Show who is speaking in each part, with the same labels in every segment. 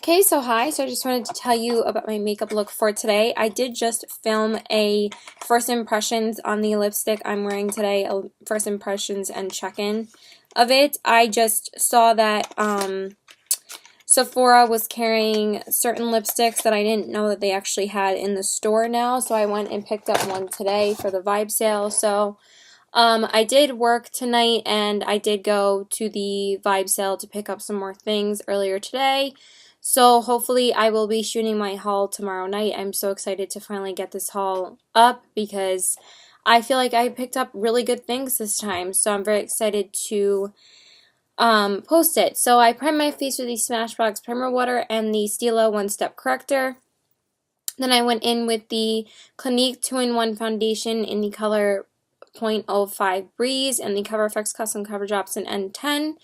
Speaker 1: Okay, so hi. So I just wanted to tell you about my makeup look for today. I did just film a first impressions on the lipstick I'm wearing today, a first impressions and check-in of it. I just saw that Sephora was carrying certain lipsticks that I didn't know that they actually had in the store now, so I went and picked up one today for the vibe sale. So I did work tonight and I did go to the vibe sale to pick up some more things earlier today. So hopefully I will be shooting my haul tomorrow night. I'm so excited to finally get this haul up because I feel like I picked up really good things this time. So I'm very excited to post it. So I primed my face with the Smashbox Primer Water and the Stila One Step Corrector. Then I went in with the Clinique 2-in-1 Foundation in the color 0.05 Breeze and the Cover FX Custom Cover Drops in N10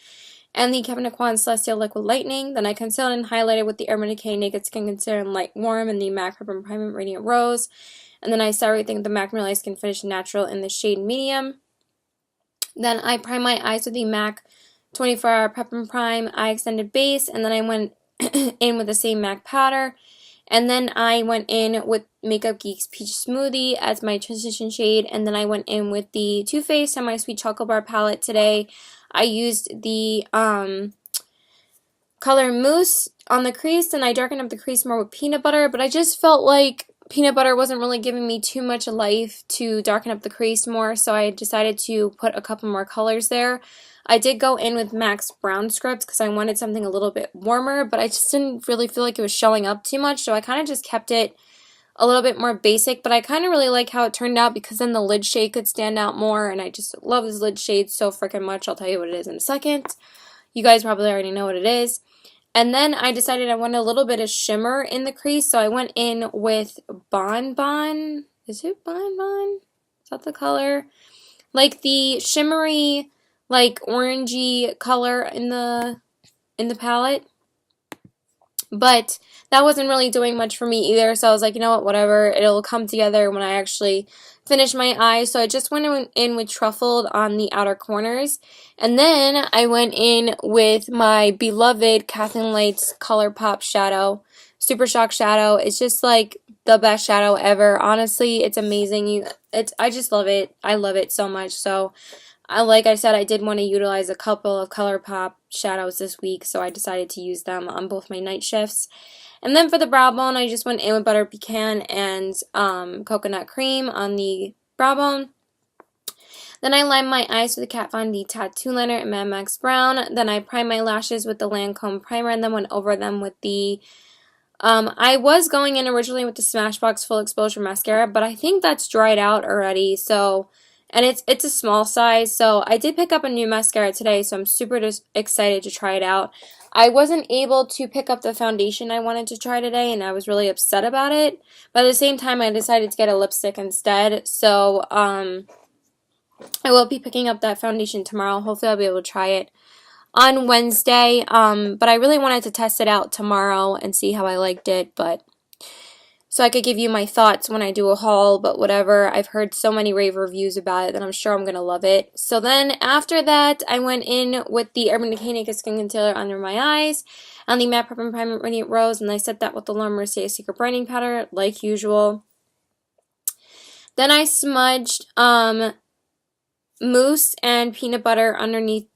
Speaker 1: and the Kevyn Aucoin Celestial Liquid Lightning. Then I concealed and highlighted with the Urban Decay Naked Skin Concealer in Light Warm and the MAC Prep and Prime Radiant Rose. And then I set everything with the MAC Merlot Skin Finish Natural in the shade Medium. Then I primed my eyes with the MAC 24-Hour Prep and Prime Eye Extended Base, and then I went in with the same MAC powder. And then I went in with Makeup Geek's Peach Smoothie as my transition shade. And then I went in with the Too Faced Semi-Sweet Chocolate Bar palette today. I used the color Mousse on the crease, and I darkened up the crease more with peanut butter. But I just felt like peanut butter wasn't really giving me too much life to darken up the crease more. So I decided to put a couple more colors there. I did go in with MAC's Brown Script because I wanted something a little bit warmer, but I just didn't really feel like it was showing up too much, so I kind of just kept it a little bit more basic, but I kind of really like how it turned out because then the lid shade could stand out more, and I just love this lid shade so freaking much. I'll tell you what it is in a second. You guys probably already know what it is. And then I decided I wanted a little bit of shimmer in the crease, so I went in with Bon Bon. Is it Bon Bon? Is that the color? Like the shimmery, like orangey color in the palette, but that wasn't really doing much for me either, so I was like, you know what, whatever, it'll come together when I actually finish my eyes. So I just went in with Truffled on the outer corners, and then I went in with my beloved Kathleen Light's ColourPop shadow, Super Shock Shadow. It's just like the best shadow ever. Honestly, it's amazing. I just love it. I love it so much. So like I said, I did want to utilize a couple of ColourPop shadows this week, so I decided to use them on both my night shifts. And then for the brow bone, I just went in with Butter Pecan and Coconut Cream on the brow bone. Then I lined my eyes with the Kat Von D Tattoo Liner in Mad Max Brown. Then I primed my lashes with the Lancome Primer and then went over them with the I was going in originally with the Smashbox Full Exposure Mascara, but I think that's dried out already, so... And it's a small size, so I did pick up a new mascara today, so I'm super just excited to try it out. I wasn't able to pick up the foundation I wanted to try today, and I was really upset about it. But at the same time, I decided to get a lipstick instead, so I will be picking up that foundation tomorrow. Hopefully I'll be able to try it on Wednesday, but I really wanted to test it out tomorrow and see how I liked it, but... So I could give you my thoughts when I do a haul, but whatever. I've heard so many rave reviews about it that I'm sure I'm going to love it. So then after that, I went in with the Urban Decay Naked Skin Concealer under my eyes and the Matte Prep and Prime Radiant Rose, and I set that with the Laura Mercier Secret Brightening Powder, like usual. Then I smudged mousse and peanut butter underneath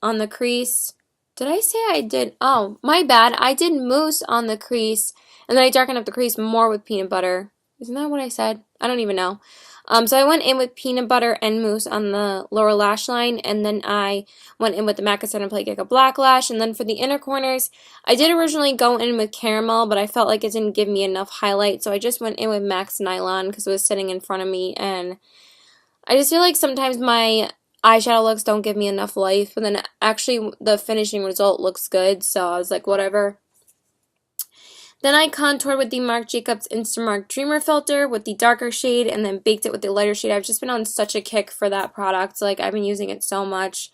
Speaker 1: on the crease. Did I say I did? Oh, my bad. I did mousse on the crease, and then I darkened up the crease more with peanut butter. Isn't that what I said? I don't even know. So I went in with peanut butter and mousse on the lower lash line, and then I went in with the MAC Center Play Giga Black Lash, and then for the inner corners, I did originally go in with caramel, but I felt like it didn't give me enough highlight, so I just went in with MAC's Nylon because it was sitting in front of me, and I just feel like sometimes my eyeshadow looks don't give me enough life, but then actually the finishing result looks good, so I was like, whatever. Then I contoured with the Marc Jacobs Instamark Dreamer Filter with the darker shade and then baked it with the lighter shade. I've just been on such a kick for that product. Like, I've been using it so much.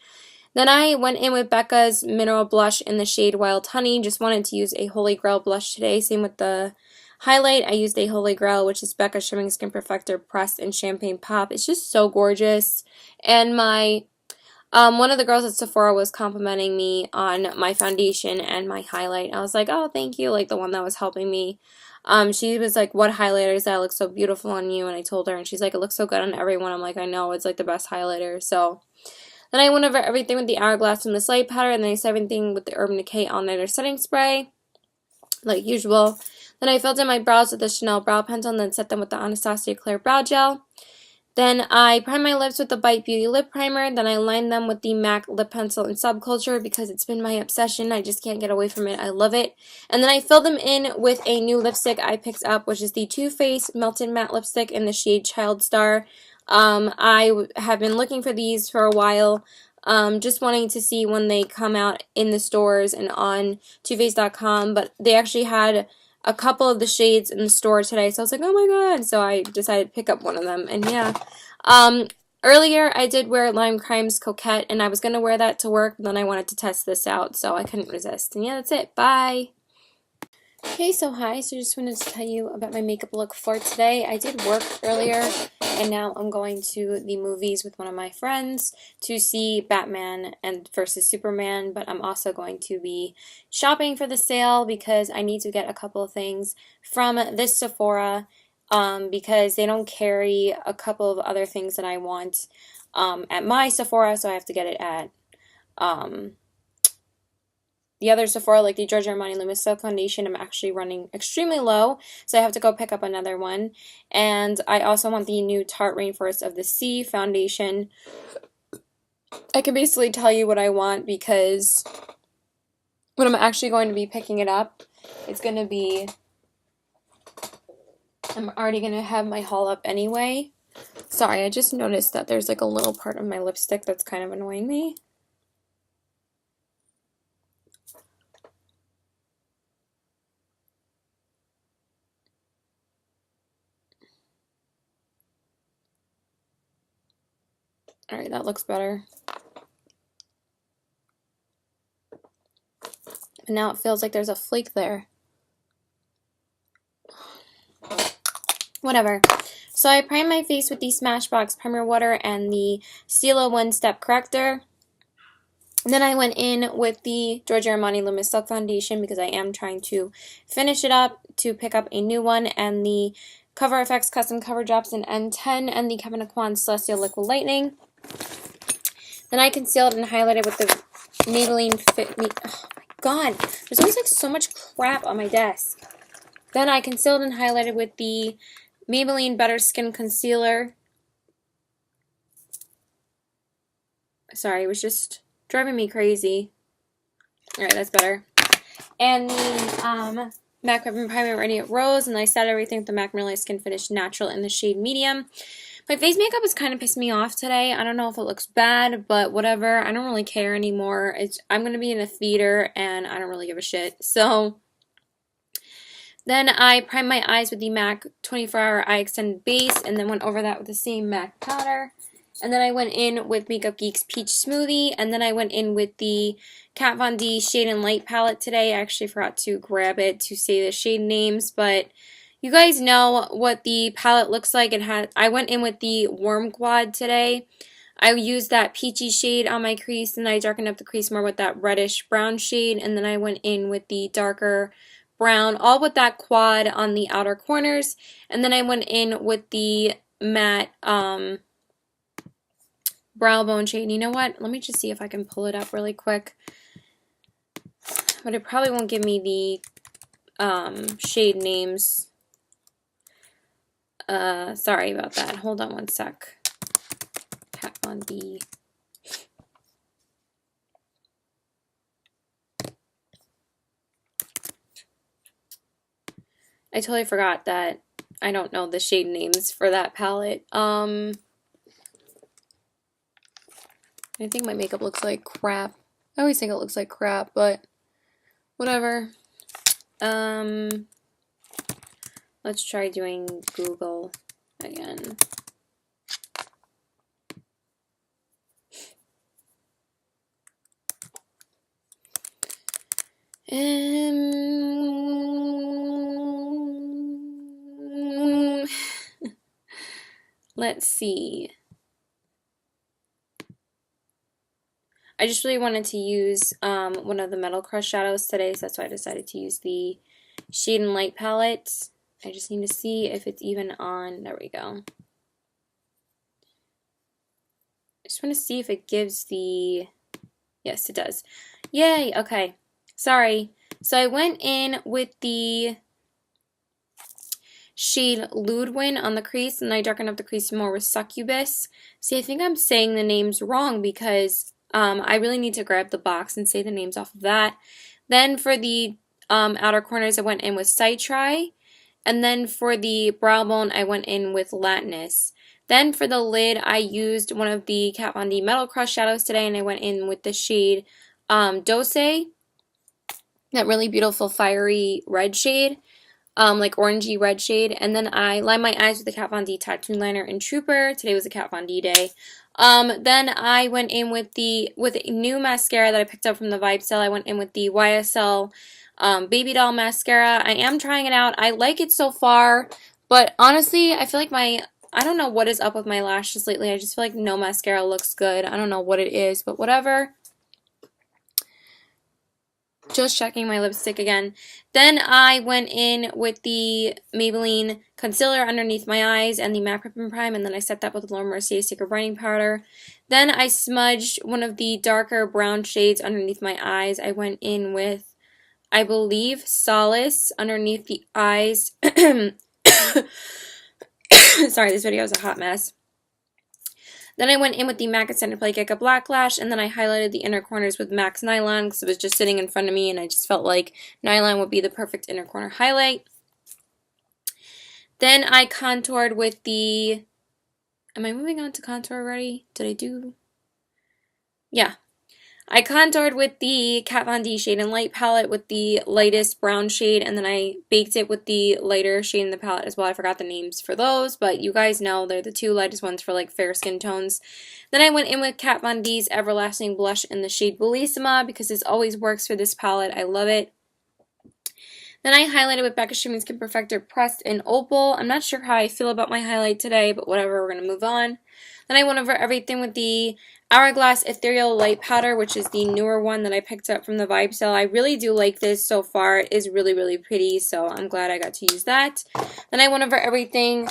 Speaker 1: Then I went in with Becca's Mineral Blush in the shade Wild Honey. Just wanted to use a Holy Grail blush today. Same with the highlight. I used a Holy Grail, which is Becca's Shimmering Skin Perfector Pressed in Champagne Pop. It's just so gorgeous. And my One of the girls at Sephora was complimenting me on my foundation and my highlight. I was like, oh, thank you, like the one that was helping me. She was like, what highlighter is that? It looks so beautiful on you. And I told her, and she's like, it looks so good on everyone. I'm like, I know, it's like the best highlighter. So then I went over everything with the Hourglass and the Light Powder, and then I set everything with the Urban Decay All Nighter Setting Spray, like usual. Then I filled in my brows with the Chanel Brow Pencil, and then set them with the Anastasia Clear Brow Gel. Then I primed my lips with the Bite Beauty Lip Primer. Then I lined them with the MAC Lip Pencil in Subculture because it's been my obsession. I just can't get away from it. I love it. And then I filled them in with a new lipstick I picked up, which is the Too Faced Melted Matte Lipstick in the shade Child Star. I have been looking for these for a while, just wanting to see when they come out in the stores and on TooFaced.com, but they actually had a couple of the shades in the store today, so I was like, oh my god, so I decided to pick up one of them, and yeah. Earlier, I did wear Lime Crime's Coquette, and I was going to wear that to work, but then I wanted to test this out, so I couldn't resist, and yeah, that's it, bye! Okay, so hi, so just wanted to tell you about my makeup look for today. I did work earlier, and now I'm going to the movies with one of my friends to see Batman and versus Superman, but I'm also going to be shopping for the sale because I need to get a couple of things from this Sephora because they don't carry a couple of other things that I want at my Sephora, so I have to get it at the other Sephora, like the Giorgio Armani Luminous Silk Foundation. I'm actually running extremely low, so I have to go pick up another one. And I also want the new Tarte Rainforest of the Sea foundation. I can basically tell you what I want because when I'm actually going to be picking it up, it's going to be, I'm already going to have my haul up anyway. Sorry, I just noticed that there's like a little part of my lipstick that's kind of annoying me. Alright, that looks better. And now it feels like there's a flake there. Whatever. So I primed my face with the Smashbox Primer Water and the Stila One Step Corrector. And then I went in with the Giorgio Armani Luminous Silk Foundation because I am trying to finish it up to pick up a new one, and the Cover FX Custom Cover Drops in N10 and the Kevyn Aucoin Celestial Liquid Lightning. Then I concealed and highlighted with the Maybelline Fit Me. Oh my god, there's always like so much crap on my desk. Then I concealed and highlighted with the Maybelline Better Skin Concealer. Sorry, it was just driving me crazy. Alright, that's better. And the MAC Ribbon Primer Radiant Rose, and I set everything with the MAC Merlot Skin Finish Natural in the shade Medium. My face makeup is kind of pissing me off today. I don't know if it looks bad, but whatever. I don't really care anymore. I'm going to be in a theater, and I don't really give a shit. So then I primed my eyes with the MAC 24-Hour Eye Extend Base, and then went over that with the same MAC powder. And then I went in with Makeup Geek's Peach Smoothie, and then I went in with the Kat Von D Shade and Light palette today. I actually forgot to grab it to say the shade names, but you guys know what the palette looks like. I went in with the Warm Quad today. I used that peachy shade on my crease, and I darkened up the crease more with that reddish brown shade, and then I went in with the darker brown, all with that quad on the outer corners, and then I went in with the matte brow bone shade. You know what? Let me just see if I can pull it up really quick. But it probably won't give me the shade names. Sorry about that. Hold on one sec. Kat Von D. I totally forgot that I don't know the shade names for that palette. I think my makeup looks like crap. I always think it looks like crap, but whatever. Let's try doing Google again. Let's see. I just really wanted to use one of the Metal Crush shadows today, so that's why I decided to use the Shade and Light palette. I just need to see if it's even on. There we go. I just want to see if it gives the... Yes, it does. Yay! Okay. Sorry. So I went in with the shade Ludwin on the crease, and I darkened up the crease more with Succubus. See, I think I'm saying the names wrong because I really need to grab the box and say the names off of that. Then for the outer corners, I went in with Citri. And then for the brow bone, I went in with Latinus. Then for the lid, I used one of the Kat Von D Metal Crush shadows today, and I went in with the shade Dose, that really beautiful fiery red shade, like orangey red shade. And then I lined my eyes with the Kat Von D Tattoo Liner in Trooper. Today was a Kat Von D day. Then I went in with a new mascara that I picked up from the Vibe Sale. I went in with the YSL Baby Doll Mascara. I am trying it out. I like it so far, but honestly, I feel like I don't know what is up with my lashes lately. I just feel like no mascara looks good. I don't know what it is, but whatever. Just checking my lipstick again. Then I went in with the Maybelline concealer underneath my eyes and the MAC Prep and Prime, and then I set that with the Laura Mercier Secret Brightening Powder. Then I smudged one of the darker brown shades underneath my eyes. I went in with, I believe, Solace underneath the eyes. Sorry, this video is a hot mess. Then I went in with the MAC Extended Play Giga Black Lash, and then I highlighted the inner corners with MAC's Nylon because it was just sitting in front of me, and I just felt like Nylon would be the perfect inner corner highlight. Then I contoured with the... Am I moving on to contour already? Did I do... Yeah. I contoured with the Kat Von D Shade and Light palette with the lightest brown shade, and then I baked it with the lighter shade in the palette as well. I forgot the names for those, but you guys know they're the two lightest ones for like fair skin tones. Then I went in with Kat Von D's Everlasting Blush in the shade Bellissima because this always works for this palette. I love it. Then I highlighted with Becca Sherman's Skin Perfector Pressed in Opal. I'm not sure how I feel about my highlight today, but whatever, we're going to move on. Then I went over everything with the Hourglass Ethereal Light Powder, which is the newer one that I picked up from the Vibe Sale. I really do like this so far. It is really, really pretty, so I'm glad I got to use that. Then I went over everything.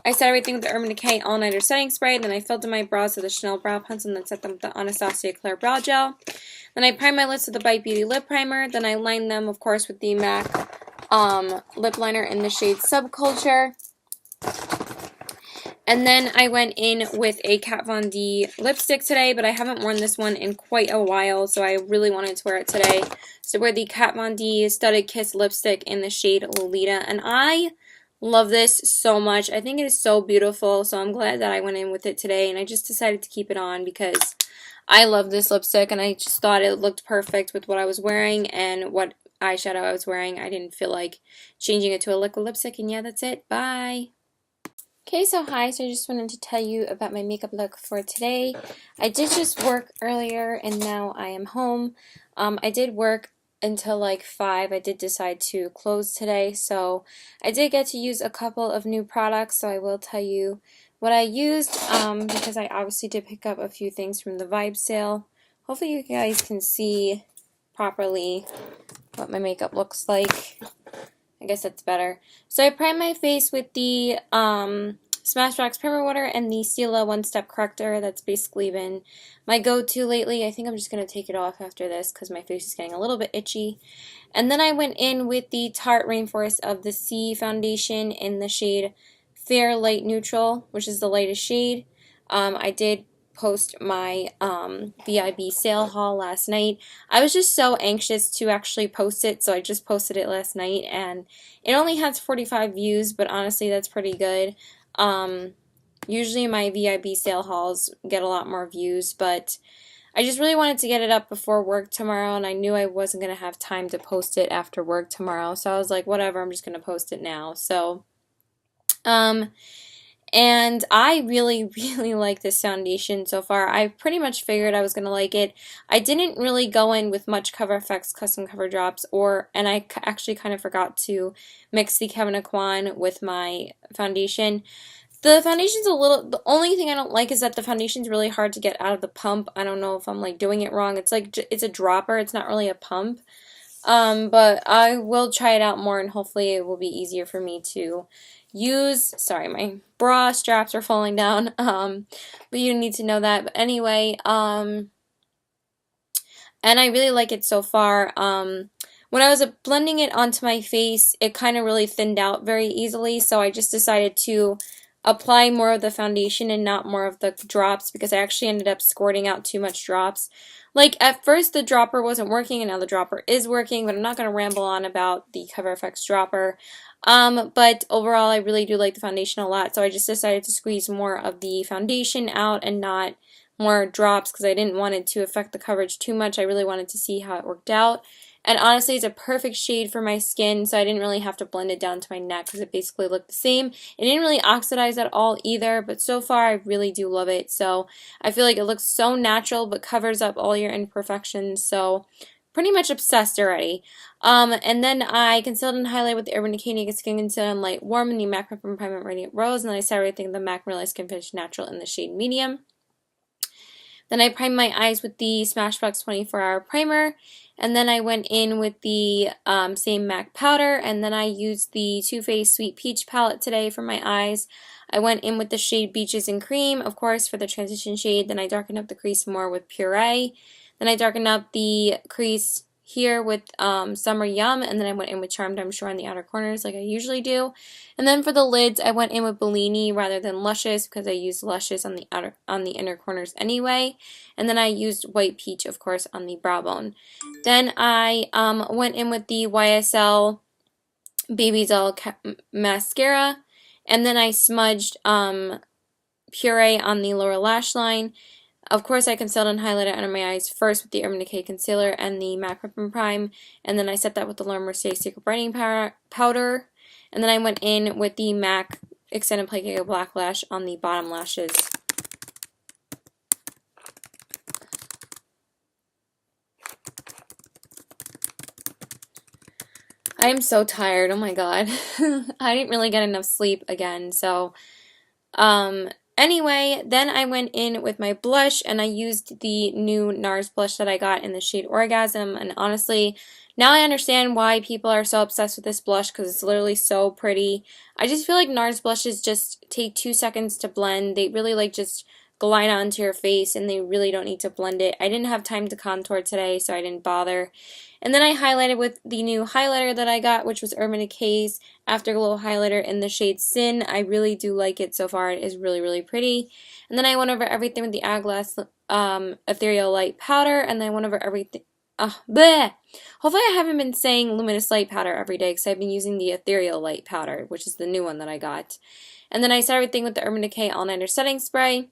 Speaker 1: I set everything with the Urban Decay All Nighter Setting Spray. Then I filled in my brows with the Chanel Brow Pencil and then set them with the Anastasia Claire Brow Gel. Then I primed my lips with the Bite Beauty Lip Primer. Then I lined them, of course, with the MAC Lip Liner in the shade Subculture. And then I went in with a Kat Von D lipstick today, but I haven't worn this one in quite a while, so I really wanted to wear it today. So I wear the Kat Von D Studded Kiss lipstick in the shade Lolita, and I love this so much. I think it is so beautiful, so I'm glad that I went in with it today, and I just decided to keep it on because I love this lipstick, and I just thought it looked perfect with what I was wearing and what eyeshadow I was wearing. I didn't feel like changing it to a liquid lipstick, and yeah, that's it. Bye! Okay, so hi, so I just wanted to tell you about my makeup look for today. I did just work earlier and now I am home. I did work until like 5. I did decide to close today, so I did get to use a couple of new products, so I will tell you what I used because I obviously did pick up a few things from the Vibe Sale. Hopefully you guys can see properly what my makeup looks like. I guess that's better. So I primed my face with the Smashbox Primer Water and the Stila One Step Corrector. That's basically been my go-to lately. I think I'm just going to take it off after this because my face is getting a little bit itchy. And then I went in with the Tarte Rainforest of the Sea Foundation in the shade Fair Light Neutral, which is the lightest shade. I did post my VIB sale haul last night. I was just so anxious to actually post it, so I just posted it last night, and it only has 45 views, but honestly that's pretty good. Usually my VIB sale hauls get a lot more views, but I just really wanted to get it up before work tomorrow, and I knew I wasn't going to have time to post it after work tomorrow, so I was like, whatever, I'm just going to post it now. So and I really, really like this foundation so far. I pretty much figured I was going to like it. I didn't really go in with much Cover FX custom cover drops, and I actually kind of forgot to mix the Kevyn Aucoin with my foundation. The foundation's a little, the only thing I don't like is that the foundation's really hard to get out of the pump. I don't know if I'm like doing it wrong. It's like, it's a dropper. It's not really a pump. But I will try it out more and hopefully it will be easier for me to use. Sorry, my bra straps are falling down. But you need to know that. But anyway, and I really like it so far. When I was blending it onto my face, it kind of really thinned out very easily, so I just decided to apply more of the foundation and not more of the drops because I actually ended up squirting out too much drops. Like, at first the dropper wasn't working and now the dropper is working, but I'm not going to ramble on about the Cover FX dropper. But overall, I really do like the foundation a lot, so I just decided to squeeze more of the foundation out and not more drops because I didn't want it to affect the coverage too much. I really wanted to see how it worked out. And honestly, it's a perfect shade for my skin, so I didn't really have to blend it down to my neck because it basically looked the same. It didn't really oxidize at all either, but so far I really do love it. So I feel like it looks so natural but covers up all your imperfections, so pretty much obsessed already. And then I concealed and highlighted with the Urban Decay Naked Skin Concealer in Light Warm and the MAC Prep and Primer Radiant Rose, and then I started everything with the MAC Real Skin Finish Natural in the shade Medium. Then I primed my eyes with the Smashbox 24-Hour Primer, and then I went in with the same MAC powder, and then I used the Too Faced Sweet Peach palette today for my eyes. I went in with the shade Beaches and Cream, of course, for the transition shade. Then I darkened up the crease more with Puree. Then I darkened up the crease here with Summer Yum, and then I went in with Charmed I'm Sure on the outer corners like I usually do. And then for the lids, I went in with Bellini rather than Luscious because I used Luscious on the inner corners anyway. And then I used White Peach, of course, on the brow bone. Then I went in with the YSL Baby Doll mascara, and then I smudged Puree on the lower lash line. Of course, I concealed and highlighted under my eyes first with the Urban Decay Concealer and the MAC Prep and Prime, and then I set that with the Laura Mercier Secret Brightening Powder, and then I went in with the MAC Extended Play Black Lash on the bottom lashes. I am so tired, oh my god. I didn't really get enough sleep again, so, anyway, then I went in with my blush, and I used the new NARS blush that I got in the shade Orgasm, and honestly, now I understand why people are so obsessed with this blush, because it's literally so pretty. I just feel like NARS blushes just take 2 seconds to blend. They really, like, just glide onto your face, and they really don't need to blend it. I didn't have time to contour today, so I didn't bother. And then I highlighted with the new highlighter that I got, which was Urban Decay's Afterglow Highlighter in the shade Sin. I really do like it so far. It is really, really pretty. And then I went over everything with the Hourglass Ethereal Light Powder, and then I went over everything. Bleh! Hopefully I haven't been saying Luminous Light Powder every day because I've been using the Ethereal Light Powder, which is the new one that I got. And then I set everything with the Urban Decay All Nighter Setting Spray.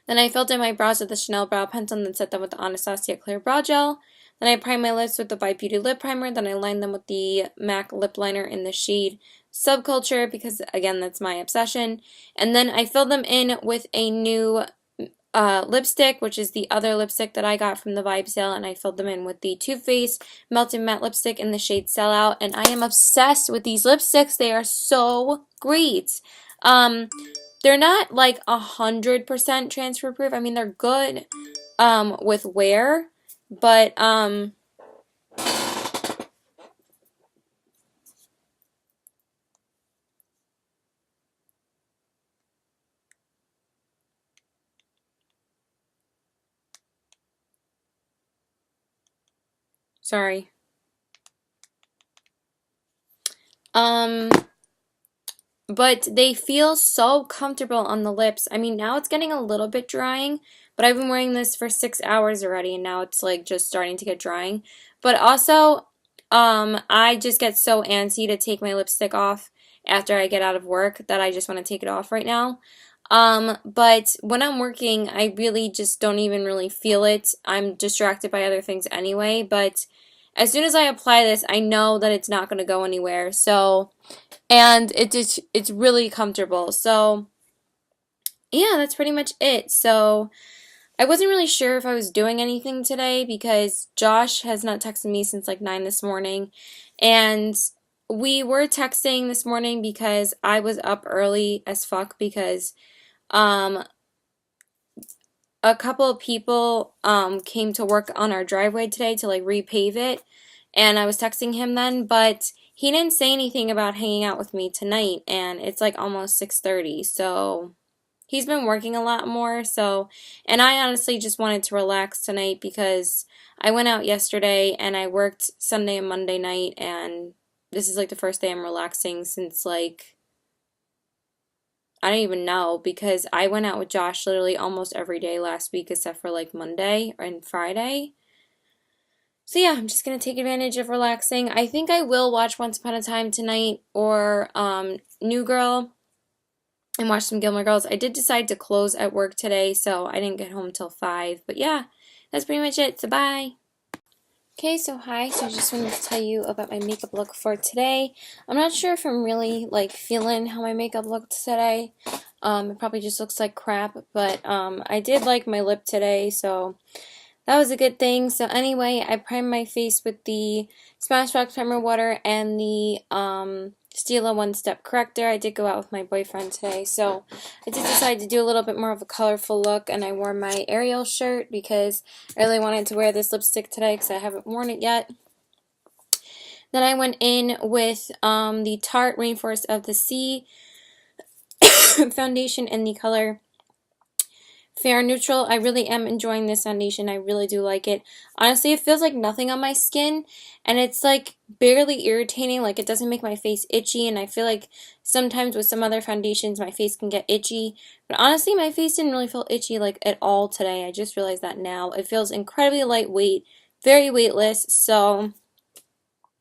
Speaker 1: Then I filled in my brows with the Chanel Brow Pencil and then set them with the Anastasia Clear Brow Gel. Then I primed my lips with the By Beauty Lip Primer. Then I lined them with the MAC Lip Liner in the shade Subculture because, again, that's my obsession. And then I filled them in with a new lipstick, which is the other lipstick that I got from the Vibe sale, and I filled them in with the Too Faced Melted Matte Lipstick in the shade Sellout, and I am obsessed with these lipsticks. They are so great. They're not like 100% transfer proof. I mean, they're good with wear, but sorry. But they feel so comfortable on the lips. I mean, now it's getting a little bit drying, but I've been wearing this for 6 hours already, and now it's like just starting to get drying. But also, I just get so antsy to take my lipstick off after I get out of work that I just want to take it off right now. But when I'm working, I really just don't even really feel it. I'm distracted by other things anyway, but as soon as I apply this, I know that it's not going to go anywhere. So, and it's really comfortable. So, yeah, that's pretty much it. So, I wasn't really sure if I was doing anything today because Josh has not texted me since like 9 this morning. And we were texting this morning because I was up early as fuck because um a couple of people came to work on our driveway today to like repave it, and I was texting him then, but he didn't say anything about hanging out with me tonight, and it's like almost 6:30, so he's been working a lot more, so, and I honestly just wanted to relax tonight because I went out yesterday and I worked Sunday and Monday night, and this is like the first day I'm relaxing since like I don't even know because I went out with Josh literally almost every day last week except for like Monday and Friday. So yeah, I'm just gonna take advantage of relaxing. I think I will watch Once Upon a Time tonight or New Girl and watch some Gilmore Girls. I did decide to close at work today, so I didn't get home till 5. But yeah, that's pretty much it. So bye. Okay, so hi. So I just wanted to tell you about my makeup look for today. I'm not sure if I'm really like feeling how my makeup looked today. It probably just looks like crap, but I did like my lip today, so that was a good thing. So anyway, I primed my face with the Smashbox Primer Water and the Stila One Step Corrector. I did go out with my boyfriend today, so I did decide to do a little bit more of a colorful look, and I wore my Ariel shirt because I really wanted to wear this lipstick today because I haven't worn it yet. Then I went in with the Tarte Rainforest of the Sea foundation in the color Fair Neutral. I really am enjoying this foundation. I really do like it. Honestly, it feels like nothing on my skin, and it's like barely irritating. Like it doesn't make my face itchy, and I feel like sometimes with some other foundations my face can get itchy. But honestly, my face didn't really feel itchy like at all today. I just realized that now. It feels incredibly lightweight, very weightless, so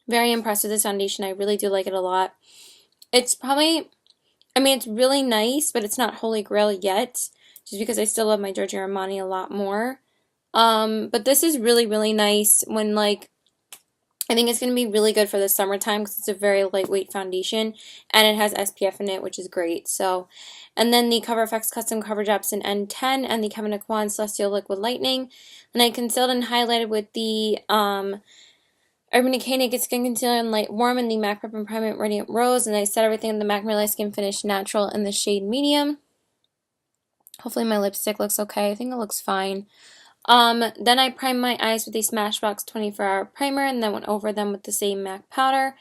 Speaker 1: very impressed with this foundation. I really do like it a lot. It's probably, I mean, it's really nice, but it's not holy grail yet, just because I still love my Giorgio Armani a lot more. But this is really, really nice when, like, I think it's going to be really good for the summertime because it's a very lightweight foundation, and it has SPF in it, which is great. So, and then the CoverFX Custom Cover Drops in N10 and the Kevyn Aucoin Celestial Liquid Lightning. And I concealed and highlighted with the Urban Decay Naked Skin Concealer in Light Warm and the MAC Prep and Prime Radiant Rose, and I set everything in the MAC Merlot Skin Finish Natural in the shade Medium. Hopefully my lipstick looks okay. I think it looks fine. Then I primed my eyes with the Smashbox 24-Hour Primer, and then went over them with the same MAC powder.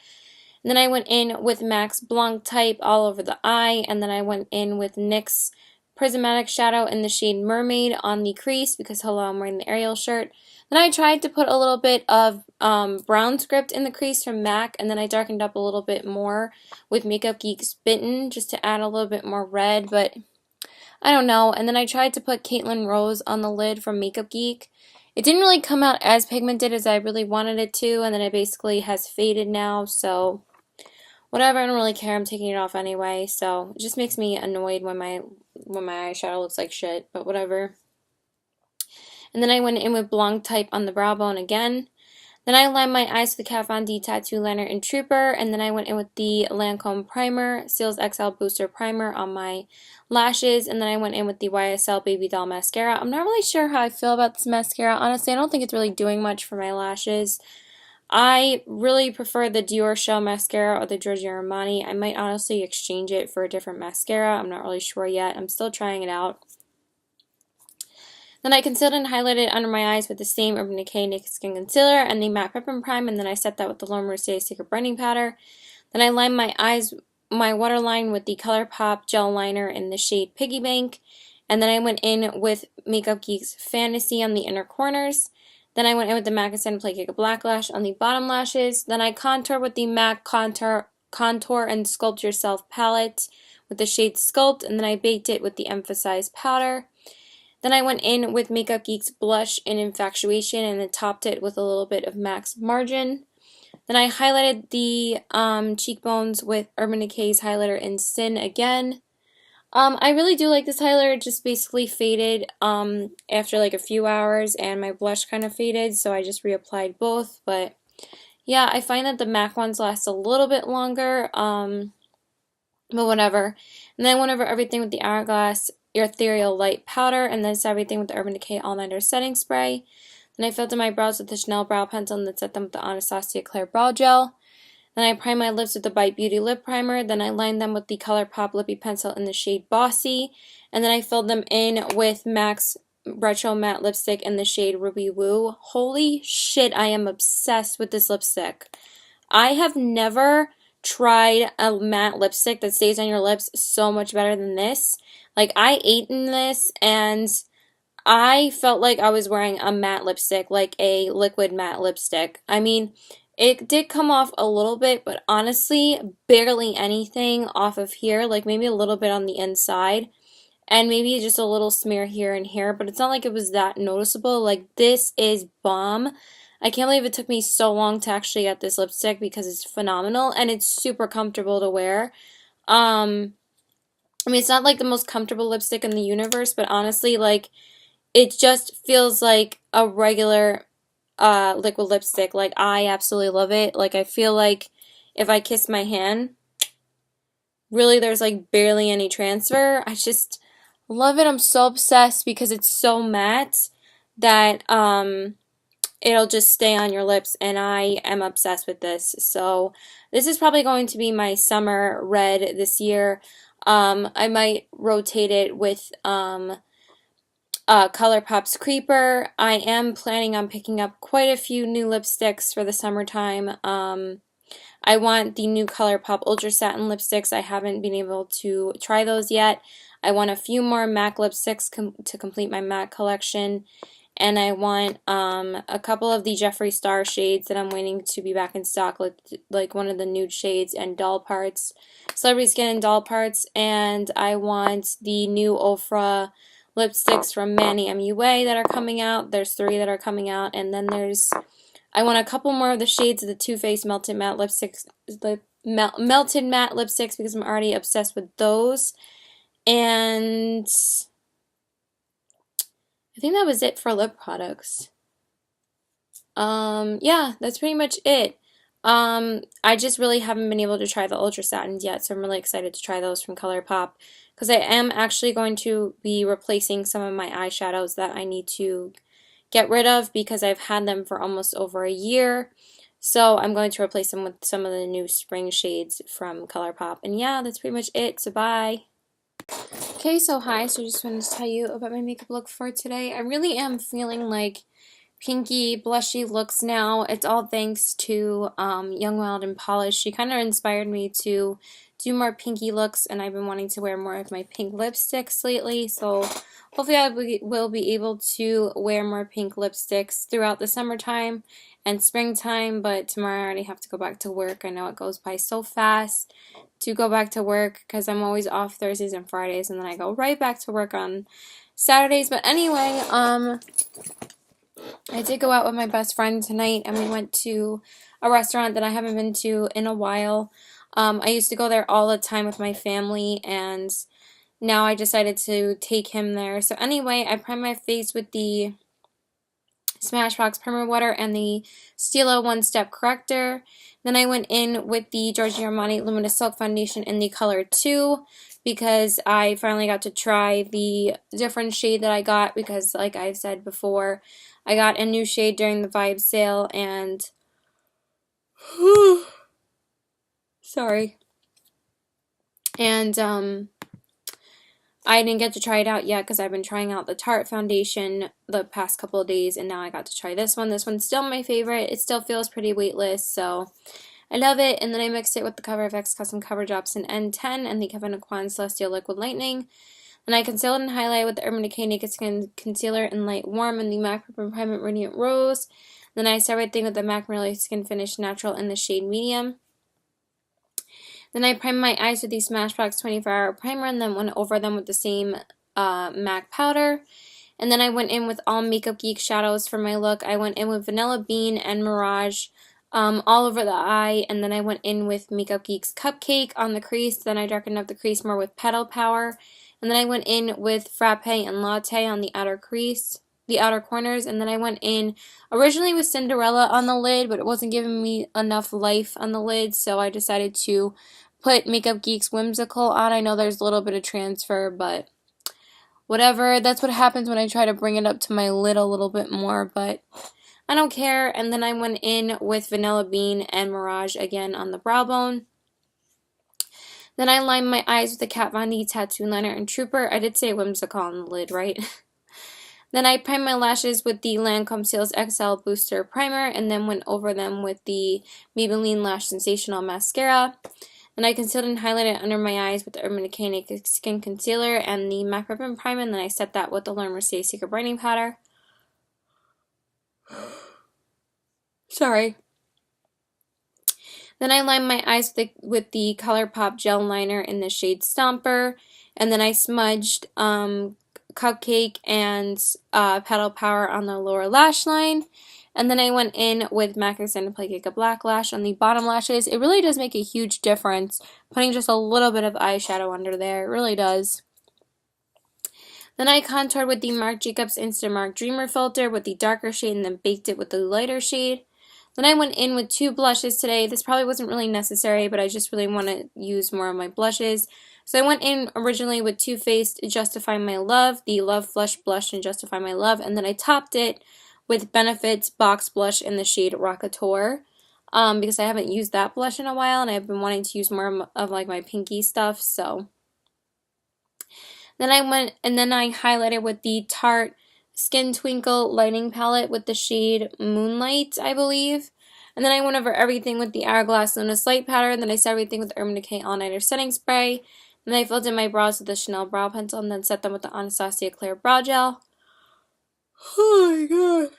Speaker 1: And then I went in with MAC's Blanc Type all over the eye, and then I went in with NYX Prismatic Shadow in the shade Mermaid on the crease because, hello, I'm wearing the Ariel shirt. Then I tried to put a little bit of brown script in the crease from MAC, and then I darkened up a little bit more with Makeup Geek's Bitten just to add a little bit more red, but I don't know. And then I tried to put Caitlin Rose on the lid from Makeup Geek. It didn't really come out as pigmented as I really wanted it to, and then it basically has faded now, so whatever, I don't really care. I'm taking it off anyway, so it just makes me annoyed when my eyeshadow looks like shit, but whatever. And then I went in with Blanc Type on the brow bone again. Then I lined my eyes with the Kat Von D Tattoo Liner in Trooper, and then I went in with the Lancome Primer, Seals XL Booster Primer on my lashes, and then I went in with the YSL Baby Doll Mascara. I'm not really sure how I feel about this mascara. Honestly, I don't think it's really doing much for my lashes. I really prefer the Dior Shell Mascara or the Giorgio Armani. I might honestly exchange it for a different mascara. I'm not really sure yet. I'm still trying it out. Then I concealed and highlighted under my eyes with the same Urban Decay Naked Skin Concealer and the Matte Prep and Prime, and then I set that with the Laura Mercier Secret Brightening Powder. Then I lined my eyes, my waterline with the ColourPop Gel Liner in the shade Piggy Bank, and then I went in with Makeup Geek's Fantasy on the inner corners. Then I went in with the MAC Extended Play Cake Black Lash on the bottom lashes. Then I contoured with the MAC Contour and Sculpt Yourself palette with the shade Sculpt, and then I baked it with the Emphasize powder. Then I went in with Makeup Geek's Blush in Infatuation and then topped it with a little bit of MAC's Margin. Then I highlighted the cheekbones with Urban Decay's highlighter in Sin again. I really do like this highlighter. It just basically faded after like a few hours, and my blush kind of faded, so I just reapplied both. But yeah, I find that the MAC ones last a little bit longer, but whatever. And then I went over everything with the Hourglass Ethereal Light Powder, and then set everything with the Urban Decay All Nighter Setting Spray. Then I filled in my brows with the Chanel Brow Pencil and then set them with the Anastasia Claire Brow Gel. Then I prime my lips with the Bite Beauty Lip Primer. Then I line them with the ColourPop Lippy Pencil in the shade Bossy. And then I filled them in with MAC's Retro Matte Lipstick in the shade Ruby Woo. Holy shit, I am obsessed with this lipstick. I have never tried a matte lipstick that stays on your lips so much better than this. Like, I ate in this and I felt like I was wearing a matte lipstick, like a liquid matte lipstick. I mean, it did come off a little bit, but honestly, barely anything off of here, like maybe a little bit on the inside, and maybe just a little smear here and here, but it's not like it was that noticeable. Like, this is bomb. I can't believe it took me so long to actually get this lipstick because it's phenomenal, and it's super comfortable to wear. I mean, it's not like the most comfortable lipstick in the universe, but honestly, like, it just feels like a regular liquid lipstick. Like, I absolutely love it. Like, I feel like if I kiss my hand, really there's like barely any transfer. I just love it. I'm so obsessed because it's so matte that it'll just stay on your lips, and I am obsessed with this. So this is probably going to be my summer red this year. I might rotate it with ColourPop's Creeper. I am planning on picking up quite a few new lipsticks for the summertime. I want the new ColourPop Ultra Satin lipsticks. I haven't been able to try those yet. I want a few more MAC lipsticks to complete my MAC collection. And I want a couple of the Jeffree Star shades that I'm waiting to be back in stock, like one of the nude shades and Doll Parts, Celebrity Skin and Doll Parts. And I want the new Ofra lipsticks from Manny MUA that are coming out. There's 3 that are coming out, and then I want a couple more of the shades of the Too Faced Melted Matte lipsticks, Melted Matte lipsticks, because I'm already obsessed with those. And I think that was it for lip products. Yeah, that's pretty much it. I just really haven't been able to try the Ultra Satins yet, so I'm really excited to try those from ColourPop, because I am actually going to be replacing some of my eyeshadows that I need to get rid of because I've had them for almost over a year. So I'm going to replace them with some of the new spring shades from ColourPop. And yeah, that's pretty much it, so bye. Okay, so hi, so I just wanted to tell you about my makeup look for today. I really am feeling like pinky, blushy looks now. It's all thanks to Young, Wild, and Polished. She kind of inspired me to do more pinky looks, and I've been wanting to wear more of my pink lipsticks lately, so hopefully I will be able to wear more pink lipsticks throughout the summertime and springtime, but tomorrow I already have to go back to work. I know it goes by so fast to go back to work because I'm always off Thursdays and Fridays, and then I go right back to work on Saturdays. But anyway, I did go out with my best friend tonight, and we went to a restaurant that I haven't been to in a while. I used to go there all the time with my family, and now I decided to take him there. So anyway, I primed my face with the Smashbox Primer Water and the Stila One Step Corrector. Then I went in with the Giorgio Armani Luminous Silk Foundation in the color 2 because I finally got to try the different shade that I got because, like I've said before, I got a new shade during the Vibe sale, and sorry. And I didn't get to try it out yet because I've been trying out the Tarte foundation the past couple of days, and now I got to try this one. This one's still my favorite. It still feels pretty weightless, so I love it. And then I mixed it with the Cover FX Custom Cover Drops in N10 and the Kevyn Aucoin Celestial Liquid Lightning. And I concealed and highlighted with the Urban Decay Naked Skin Concealer in Light Warm and the MAC Primate Radiant Rose. Then I started everything with the MAC Really Skin Finish Natural in the shade Medium. Then I primed my eyes with the Smashbox 24-Hour Primer and then went over them with the same MAC powder. And then I went in with all Makeup Geek shadows for my look. I went in with Vanilla Bean and Mirage all over the eye. And then I went in with Makeup Geek's Cupcake on the crease. Then I darkened up the crease more with Petal Power. And then I went in with Frappe and Latte on the outer crease, the outer corners. And then I went in originally with Cinderella on the lid, but it wasn't giving me enough life on the lid, so I decided to put Makeup Geek's Whimsical on. I know there's a little bit of transfer, but whatever. That's what happens when I try to bring it up to my lid a little bit more, but I don't care. And then I went in with Vanilla Bean and Mirage again on the brow bone. Then I lined my eyes with the Kat Von D Tattoo Liner and Trooper. I did say whimsical on the lid, right? Then I primed my lashes with the Lancome Seals XL Booster Primer and then went over them with the Maybelline Lash Sensational Mascara. Then I concealed and highlighted under my eyes with the Urban Decay Naked Skin Concealer and the MAC Ribbon Primer, and then I set that with the Laura Mercier Secret Brightening Powder. Sorry. Then I lined my eyes with the ColourPop Gel Liner in the shade Stomper, and then I smudged Cupcake and Petal Power on the lower lash line. And then I went in with MAC Extended Play Giga Black Lash on the bottom lashes. It really does make a huge difference putting just a little bit of eyeshadow under there. It really does. Then I contoured with the Marc Jacobs Instamark Dreamer Filter with the darker shade and then baked it with the lighter shade. Then I went in with 2 blushes today. This probably wasn't really necessary, but I just really want to use more of my blushes. So I went in originally with Too Faced Justify My Love, the Love Flush Blush in Justify My Love, and then I topped it with Benefit's Box Blush in the shade Rockateur, because I haven't used that blush in a while, and I've been wanting to use more of like my pinky stuff, so. Then I went, and then I highlighted with the Tarte Skin Twinkle Lighting Palette with the shade Moonlight, I believe. And then I went over everything with the Hourglass Luminous Light Powder, and then I set everything with the Urban Decay All Nighter Setting Spray. Then I filled in my brows with the Chanel Brow Pencil, and then set them with the Anastasia Clear Brow Gel. Oh my god.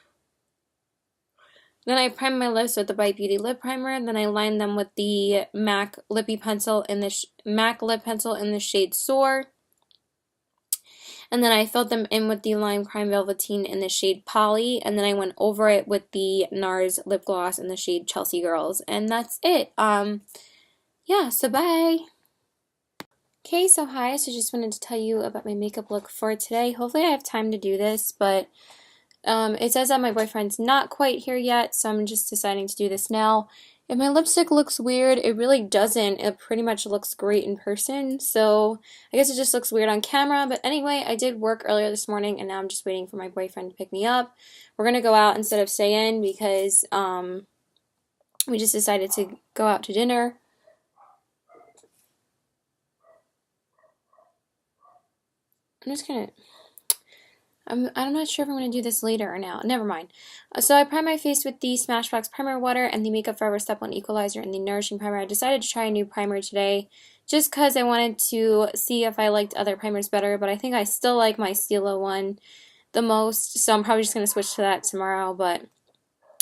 Speaker 1: Then I primed my lips with the Bite Beauty Lip Primer, and then I lined them with the MAC Lippy Pencil in the MAC Lip Pencil in the shade Soar. And then I filled them in with the Lime Crime Velveteen in the shade Polly, and then I went over it with the NARS Lip Gloss in the shade Chelsea Girls, and that's it. Yeah, so bye! Okay, so hi, so just wanted to tell you about my makeup look for today. Hopefully I have time to do this, but it says that my boyfriend's not quite here yet, so I'm just deciding to do this now. If my lipstick looks weird, it really doesn't. It pretty much looks great in person, so I guess it just looks weird on camera. But anyway, I did work earlier this morning, and now I'm just waiting for my boyfriend to pick me up. We're going to go out instead of stay in because we just decided to go out to dinner. I'm just going to... I'm not sure if I'm going to do this later or now. Never mind. So I primed my face with the Smashbox Primer Water and the Makeup Forever Step 1 Equalizer and the Nourishing Primer. I decided to try a new primer today just because I wanted to see if I liked other primers better, but I think I still like my Stila one the most, so I'm probably just going to switch to that tomorrow, but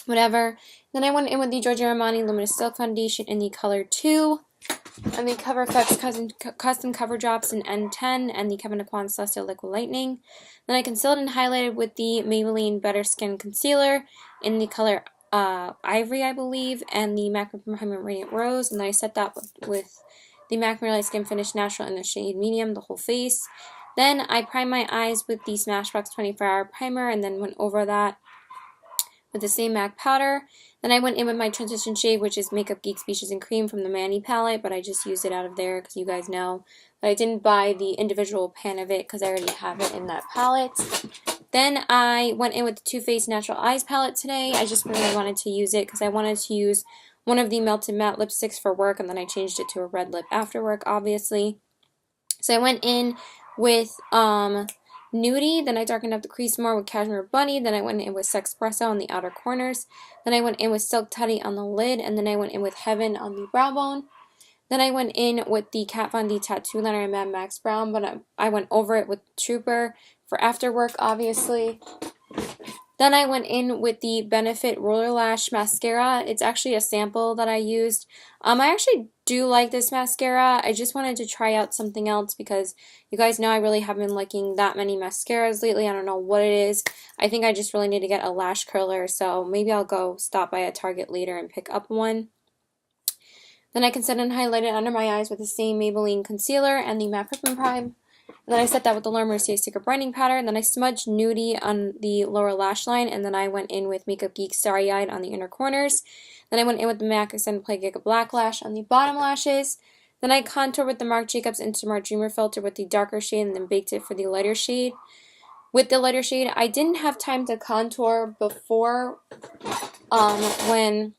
Speaker 1: whatever. Then I went in with the Giorgio Armani Luminous Silk Foundation in the color 2. And the Cover FX Custom Cover Drops in N10 and the Kevyn Aucoin Celestial Liquid Lightning. Then I concealed and highlighted with the Maybelline Better Skin Concealer in the color Ivory, I believe, and the MAC Primer Radiant Rose. And then I set that with the MAC Mirror Light Skin Finish Natural in the shade Medium, the whole face. Then I primed my eyes with the Smashbox 24-Hour Primer and then went over that with the same MAC powder. Then I went in with my transition shade, which is Makeup Geek Speeches and Cream from the Manny palette, but I just used it out of there because you guys know. But I didn't buy the individual pan of it because I already have it in that palette. Then I went in with the Too Faced Natural Eyes palette today. I just really wanted to use it because I wanted to use one of the Melted Matte lipsticks for work, and then I changed it to a red lip after work, obviously. So I went in with Nudie, then I darkened up the crease more with Cashmere Bunny, then I went in with Sexpresso on the outer corners, then I went in with Silk Tutty on the lid, and then I went in with Heaven on the brow bone. Then I went in with the Kat Von D Tattoo Liner in Mad Max Brown, but I went over it with Trooper for after work, obviously. Then I went in with the Benefit Roller Lash Mascara. It's actually a sample that I used. I actually do like this mascara. I just wanted to try out something else because you guys know I really haven't been liking that many mascaras lately. I don't know what it is. I think I just really need to get a lash curler, so maybe I'll go stop by a Target later and pick up one. Then I concealed and highlighted under my eyes with the same Maybelline concealer and the MAC Ribbon Prime. And then I set that with the Laura Mercier Secret Brightening Powder. And then I smudged Nudie on the lower lash line. And then I went in with Makeup Geek Starry Eyed on the inner corners. Then I went in with the MAC Extended Play Giga Black Lash on the bottom lashes. Then I contoured with the Marc Jacobs Instamark Dreamer Filter with the darker shade and then baked it for the lighter shade. with the lighter shade. I didn't have time to contour before when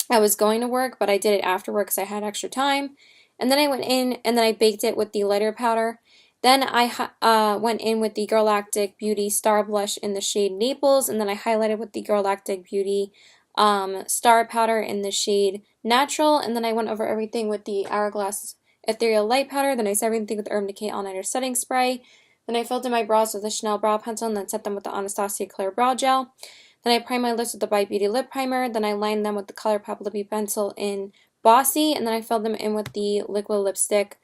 Speaker 1: I was going to work, but I did it after work because I had extra time. And then I went in and then I baked it with the lighter powder. Then I went in with the Galactic Beauty Star Blush in the shade Naples, and then I highlighted with the Galactic Beauty Star Powder in the shade Natural, and then I went over everything with the Hourglass Ethereal Light Powder, then I set everything with the Urban Decay All Nighter Setting Spray, then I filled in my brows with the Chanel Brow Pencil, and then set them with the Anastasia Clear Brow Gel. Then I primed my lips with the Bite Beauty Lip Primer, then I lined them with the ColourPop Lippy Pencil in Bossy, and then I filled them in with the liquid lipstick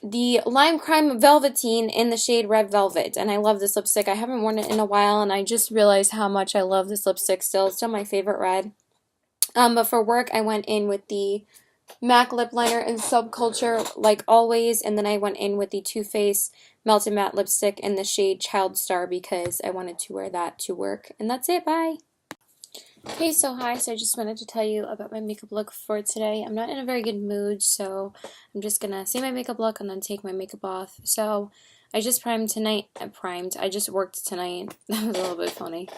Speaker 1: the Lime Crime Velveteen in the shade Red Velvet. And I love this lipstick. I haven't worn it in a while, and I just realized how much I love this lipstick still. It's still my favorite red. But for work, I went in with the MAC lip liner in Subculture, like always, and then I went in with the Too Faced Melted Matte lipstick in the shade Child Star because I wanted to wear that to work. And that's it. Bye! Hey, so hi, so I just wanted to tell you about my makeup look for today. I'm not in a very good mood, so I'm just gonna say my makeup look and then take my makeup off. So I just I just worked tonight. That was a little bit funny.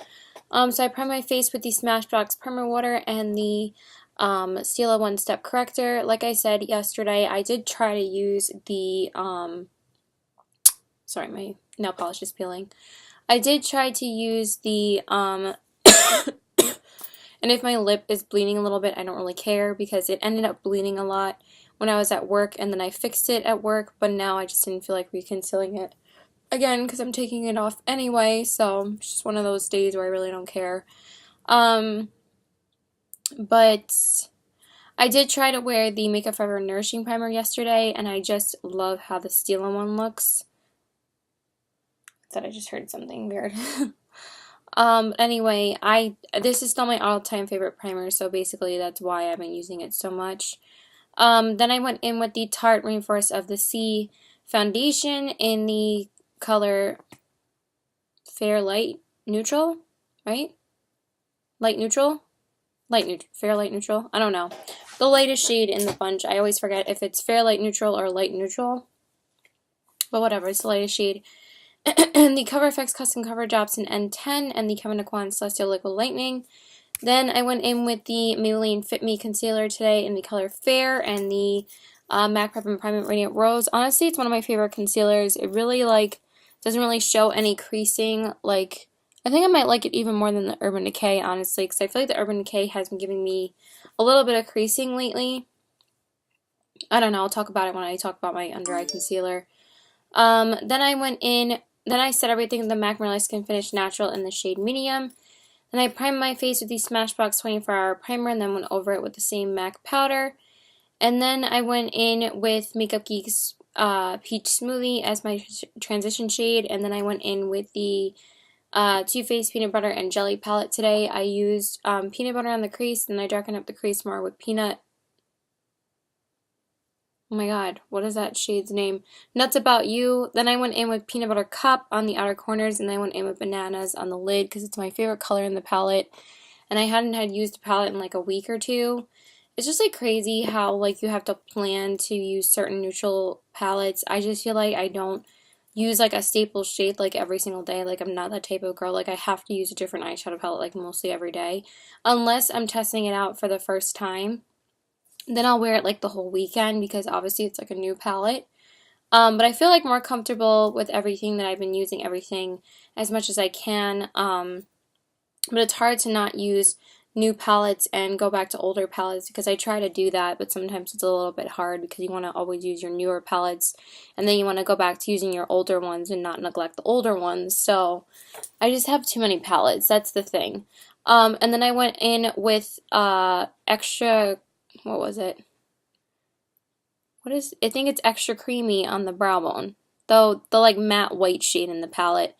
Speaker 1: So I primed my face with the Smashbox Primer Water and the Stila One Step Corrector. Like I said yesterday, I did try to use the, sorry, my nail polish is peeling. I did try to use the, and if my lip is bleeding a little bit, I don't really care because it ended up bleeding a lot when I was at work, and then I fixed it at work, but now I just didn't feel like reconcealing it again because I'm taking it off anyway, so it's just one of those days where I really don't care. But I did try to wear the Makeup Forever Nourishing Primer yesterday, and I just love how the Stila one looks. I thought I just heard something weird. Anyway, this is still my all-time favorite primer, so basically that's why I've been using it so much. Then I went in with the Tarte Rainforest of the Sea foundation in the color Fair Light Neutral, right? Light Neutral? Fair Light Neutral? I don't know. The lightest shade in the bunch. I always forget if it's Fair Light Neutral or Light Neutral. But whatever, it's the lightest shade. And the Cover FX Custom Cover Drops in N10 and the Kevyn Aucoin Celestial Liquid Lightning. Then I went in with the Maybelline Fit Me Concealer today in the color Fair and the MAC Prep and Prime Radiant Rose. Honestly, it's one of my favorite concealers. It really, doesn't really show any creasing. I think I might like it even more than the Urban Decay, honestly, because I feel like the Urban Decay has been giving me a little bit of creasing lately. I don't know. I'll talk about it when I talk about my under eye concealer. Then I set everything with the MAC Merlot Skin Finish Natural in the shade Medium. Then I primed my face with the Smashbox 24-Hour Primer and then went over it with the same MAC powder. And then I went in with Makeup Geek's Peach Smoothie as my transition shade. And then I went in with the Too Faced Peanut Butter and Jelly palette today. I used peanut butter on the crease, and I darkened up the crease more with peanut. Oh my god, what is that shade's name? Nuts About You. Then I went in with Peanut Butter Cup on the outer corners, and then I went in with Bananas on the lid because it's my favorite color in the palette. And I hadn't used the palette in like a week or two. It's just crazy how you have to plan to use certain neutral palettes. I just feel like I don't use a staple shade every single day. I'm not that type of girl. I have to use a different eyeshadow palette mostly every day. Unless I'm testing it out for the first time. Then I'll wear it the whole weekend because obviously it's a new palette. But I feel more comfortable with everything that I've been using everything as much as I can. But it's hard to not use new palettes and go back to older palettes because I try to do that, but sometimes it's a little bit hard because you want to always use your newer palettes and then you want to go back to using your older ones and not neglect the older ones. So I just have too many palettes. That's the thing. And then I went in with extra. What was it? I think it's Extra Creamy on the brow bone. The matte white shade in the palette.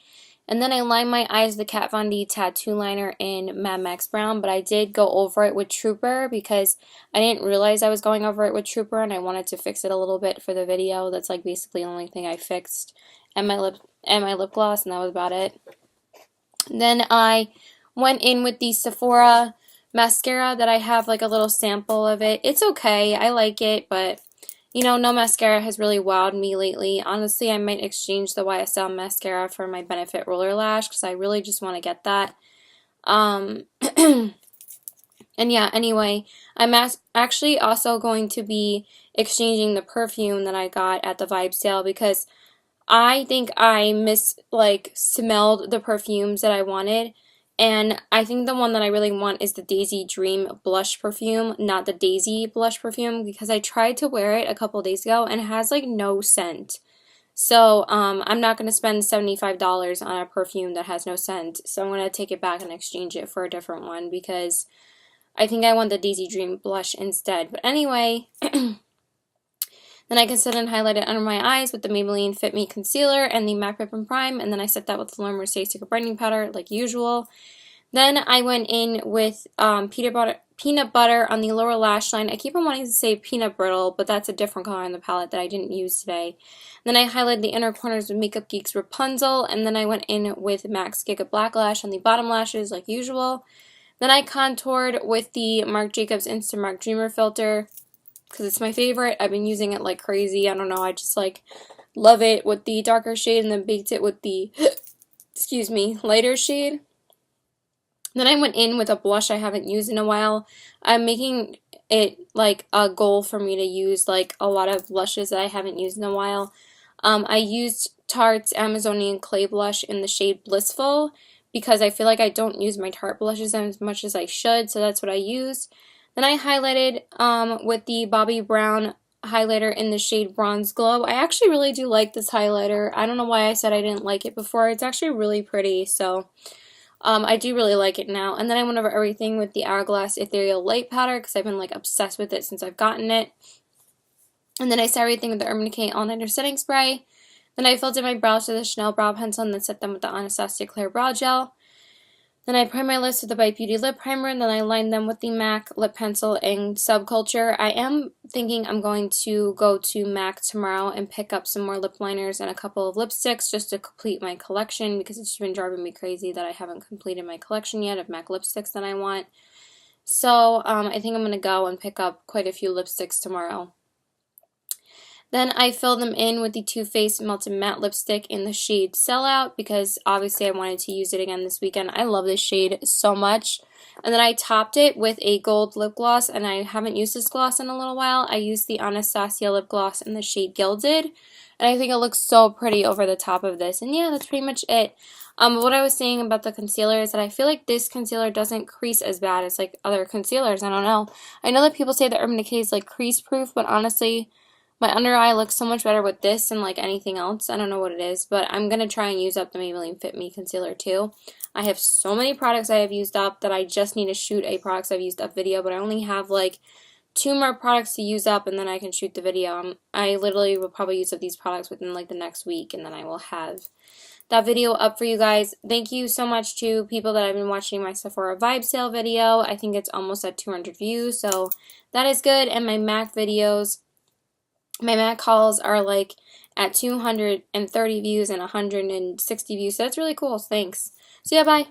Speaker 1: And then I lined my eyes with the Kat Von D tattoo liner in Mad Max Brown, but I did go over it with Trooper because I didn't realize I was going over it with Trooper and I wanted to fix it a little bit for the video. That's basically the only thing I fixed. And my lip gloss, and that was about it. Then I went in with the Sephora mascara that I have a little sample of it. It's okay. I like it, but You know, no mascara has really wowed me lately. Honestly, I might exchange the YSL mascara for my Benefit Roller Lash because I really just want to get that. Um, and yeah, anyway, I'm actually also going to be exchanging the perfume that I got at the Vibe sale because I think I smelled the perfumes that I wanted, and I think the one that I really want is the Daisy Dream blush perfume, not the Daisy blush perfume, because I tried to wear it a couple days ago and it has like no scent. So, I'm not going to spend $75 on a perfume that has no scent, so I'm going to take it back and exchange it for a different one because I think I want the Daisy Dream blush instead. But anyway, then I concealed and highlighted under my eyes with the Maybelline Fit Me Concealer and the MAC Rip and Prime, and then I set that with the Laura Mercier Secret Brightening Powder, like usual. Then I went in with peanut butter on the lower lash line. I keep on wanting to say peanut brittle, but that's a different color on the palette that I didn't use today. Then I highlighted the inner corners with Makeup Geek's Rapunzel, and then I went in with MAC's Giga Black Lash on the bottom lashes, like usual. Then I contoured with the Marc Jacobs Instamark Dreamer filter because it's my favorite. I've been using it like crazy. I don't know. I just like love it with the darker shade and then baked it with the, excuse me, lighter shade. Then I went in with a blush I haven't used in a while. I'm making it like a goal for me to use like a lot of blushes that I haven't used in a while. I used Tarte's Amazonian Clay Blush in the shade Blissful because I feel like I don't use my Tarte blushes as much as I should, so that's what I used. Then I highlighted with the Bobbi Brown highlighter in the shade Bronze Glow. I actually really do like this highlighter. I don't know why I said I didn't like it before. It's actually really pretty, so I do really like it now. And then I went over everything with the Hourglass Ethereal Light Powder because I've been like obsessed with it since I've gotten it. And then I set everything with the Urban Decay All Nighter Setting Spray. Then I filled in my brows with the Chanel Brow Pencil and then set them with the Anastasia Clear Brow Gel. Then I primed my lips with the Bite Beauty Lip Primer, and then I lined them with the MAC Lip Pencil in Subculture. I am thinking I'm going to go to MAC tomorrow and pick up some more lip liners and a couple of lipsticks just to complete my collection because it's been driving me crazy that I haven't completed my collection yet of MAC lipsticks that I want. So I think I'm going to go and pick up quite a few lipsticks tomorrow. Then I filled them in with the Too Faced Melted Matte Lipstick in the shade Sellout because obviously I wanted to use it again this weekend. I love this shade so much. And then I topped it with a gold lip gloss, and I haven't used this gloss in a little while. I used the Anastasia lip gloss in the shade Gilded, and I think it looks so pretty over the top of this. And yeah, that's pretty much it. What I was saying about the concealer is that I feel like this concealer doesn't crease as bad as like other concealers. I don't know. I know that people say that Urban Decay is like crease proof, but honestly, my under eye looks so much better with this than like anything else. I don't know what it is, but I'm going to try and use up the Maybelline Fit Me concealer too. I have so many products I have used up that I just need to shoot a products I've used up video, but I only have like 2 more products to use up and then I can shoot the video. I literally will probably use up these products within like the next week and then I will have that video up for you guys. Thank you so much to people that have been watching my Sephora Vibe sale video. I think it's almost at 200 views, so that is good. And my MAC videos, my MAC hauls are like at 230 views and 160 views, so that's really cool. Thanks. So yeah, bye.